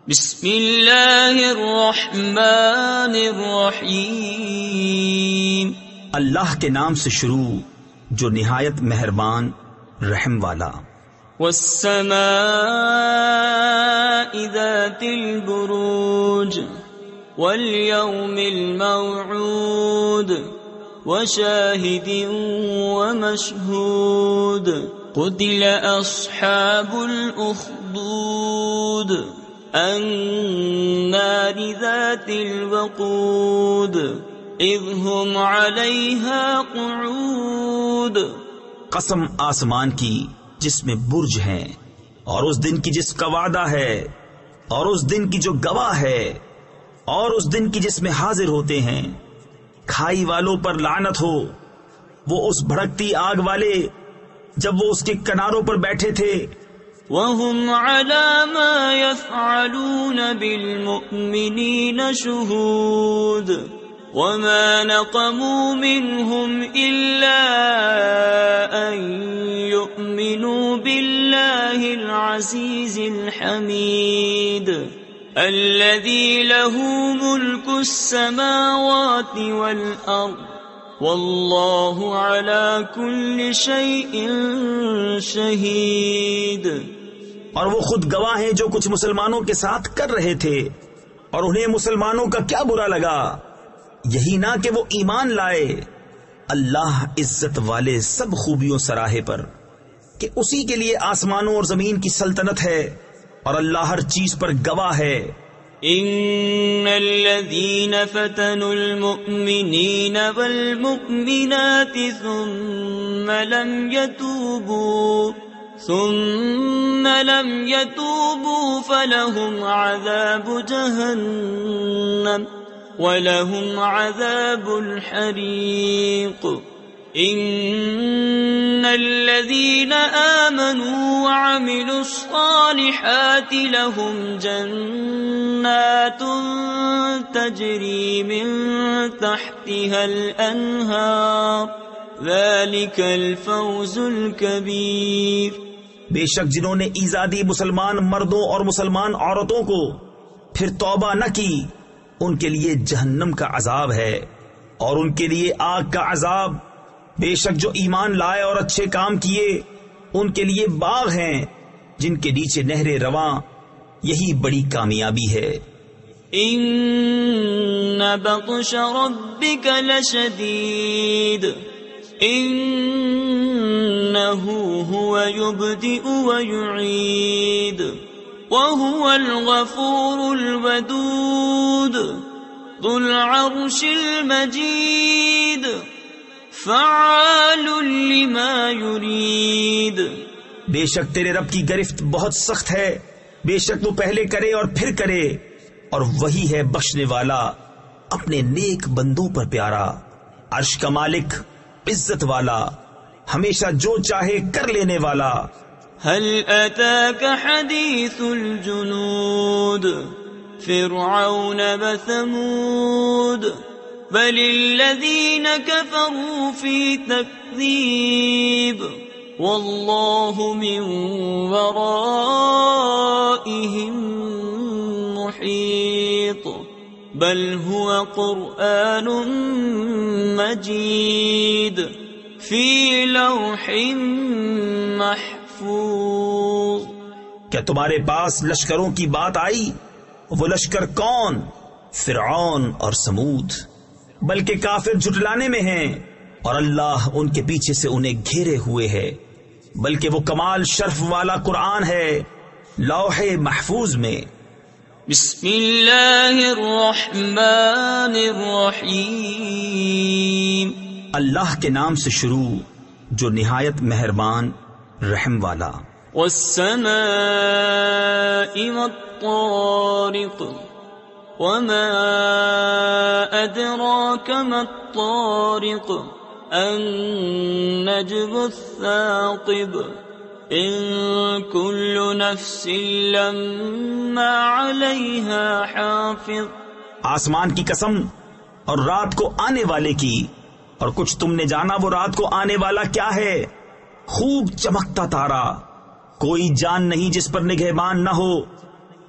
بسم اللہ الرحمن الرحیم، اللہ کے نام سے شروع جو نہایت مہربان رحم والا۔ والسماء ذات البروج والیوم الموعود وشاہد ومشہود قتل اصحاب الاخدود النار ذات الوقود اذ هم علیہا قعود۔ قسم آسمان کی جس میں برج ہیں، اور اس دن کی جس کا وعدہ ہے، اور اس دن کی جو گواہ ہے، اور اس دن کی جس میں حاضر ہوتے ہیں۔ کھائی والوں پر لعنت ہو، وہ اس بھڑکتی آگ والے جب وہ اس کے کناروں پر بیٹھے تھے۔ وَهُمْ عَلَى مَا يَفْعَلُونَ بِالْمُؤْمِنِينَ شُهُودٌ وَمَا نَقَمُوا مِنْهُمْ إِلَّا أَن يُؤْمِنُوا بِاللَّهِ الْعَزِيزِ الْحَمِيدِ الَّذِي لَهُ مُلْكُ السَّمَاوَاتِ وَالْأَرْضِ وَاللَّهُ عَلَى كُلِّ شَيْءٍ شَهِيدٌ۔ اور وہ خود گواہ ہیں جو کچھ مسلمانوں کے ساتھ کر رہے تھے، اور انہیں مسلمانوں کا کیا برا لگا، یہی نہ کہ وہ ایمان لائے۔ اللہ عزت والے سب خوبیوں سراہے پر کہ اسی کے لیے آسمانوں اور زمین کی سلطنت ہے، اور اللہ ہر چیز پر گواہ ہے۔ ان الذين فتنوا المؤمنين والمؤمنات ثم لم يتوبوا فلهم عذاب جهنم ولهم عذاب الحريق۔ ان الذين آمنوا وعملوا الصالحات لهم جنات تجري من تحتها الانهار ذلك الفوز الكبير۔ بے شک جنہوں نے ایذا دی مسلمان مردوں اور مسلمان عورتوں کو پھر توبہ نہ کی، ان کے لیے جہنم کا عذاب ہے، اور ان کے لیے آگ کا عذاب۔ بے شک جو ایمان لائے اور اچھے کام کیے، ان کے لیے باغ ہیں جن کے نیچے نہریں رواں، یہی بڑی کامیابی ہے۔ ان بطش ربک لشدید انه هو يبدئ ويعيد وهو الغفور الودود ذو العرش المجيد فعال لما يريد۔ بے شک تیرے رب کی گرفت بہت سخت ہے، بے شک وہ پہلے کرے اور پھر کرے، اور وہی ہے بخشنے والا اپنے نیک بندوں پر پیارا۔ عرش کا مالک، عزت والا، ہمیشہ جو چاہے کر لینے والا۔ هل اتاك حديث الجنود فرعون وثمود بل الذين كفروا في تكذيب والله من ورائهم محيط بل هو قرآن مجيد في لوح محفوظ۔ کیا تمہارے پاس لشکروں کی بات آئی؟ وہ لشکر کون؟ فرعون اور سمود۔ بلکہ کافر جھٹلانے میں ہیں، اور اللہ ان کے پیچھے سے انہیں گھیرے ہوئے ہے۔ بلکہ وہ کمال شرف والا قرآن ہے لوح محفوظ میں۔ بسم اللہ الرحمن الرحیم، اللہ کے نام سے شروع جو نہایت مہربان رحم والا۔ والسماء والطارق وما أدراك ما الطارق النجم الثاقب إن كل نفس لما عليها حافظ۔ آسمان کی قسم اور رات کو آنے والے کی، اور کچھ تم نے جانا وہ رات کو آنے والا کیا ہے؟ خوب چمکتا تارا، کوئی جان نہیں جس پر نگہبان نہ ہو،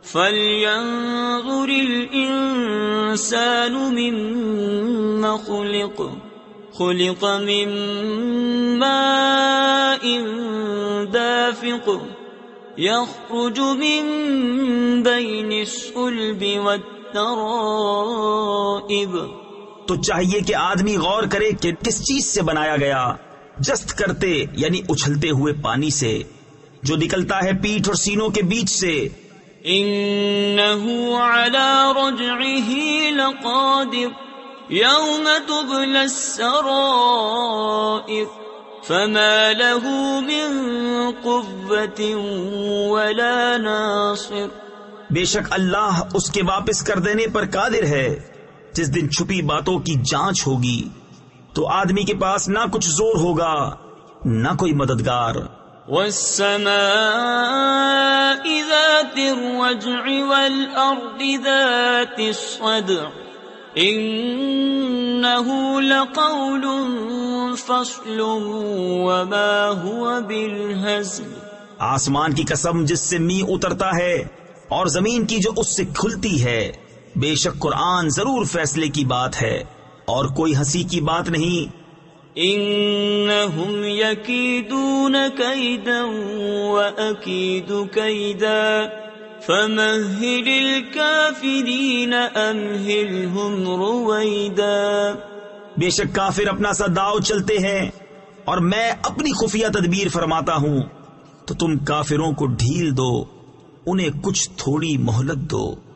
فَلْيَنظُرِ الْإِنسَانُ مِمَّ خُلِقَ خُلِقَ مِن مَّاءٍ دَافِقٍ يَخْرُجُ مِن بَيْنِ الصُّلْبِ وَالتَّرَائِبِ۔ تو چاہیے کہ آدمی غور کرے کہ کس چیز سے بنایا گیا، جست کرتے یعنی اچھلتے ہوئے پانی سے جو نکلتا ہے پیٹھ اور سینوں کے بیچ سے۔ إِنَّهُ عَلَى رَجْعِهِ لَقَادِرٌ يَوْمَ تُبْلَى السَّرَائِرُ فَمَا لَهُ مِن قُوَّةٍ وَلَا نَاصِرٍ۔ بے شک اللہ اس کے واپس کر دینے پر قادر ہے جس دن چھپی باتوں کی جانچ ہوگی، تو آدمی کے پاس نہ کچھ زور ہوگا نہ کوئی مددگار۔ وَالسَّمَاءِ ذَاتِ الرَّجْعِ وَالْأَرْضِ ذَاتِ الصَّدْعِ إِنَّهُ لَقَوْلٌ فَصْلٌ وَمَا هُوَ بِالْهَزْلِ۔ آسمان کی قسم جس سے می اترتا ہے اور زمین کی جو اس سے کھلتی ہے، بے شک قرآن ضرور فیصلے کی بات ہے اور کوئی ہنسی کی بات نہیں۔ إِنَّهُمْ يَكِيدُونَ كَيْدًا وَأَكِيدُ كَيْدًا فَمَهِّلِ الْكَافِرِينَ أَمْهِلْهُمْ رُوَيْدًا۔ بے شک کافر اپنا سا داؤ چلتے ہیں اور میں اپنی خفیہ تدبیر فرماتا ہوں، تو تم کافروں کو ڈھیل دو، انہیں کچھ تھوڑی مہلت دو۔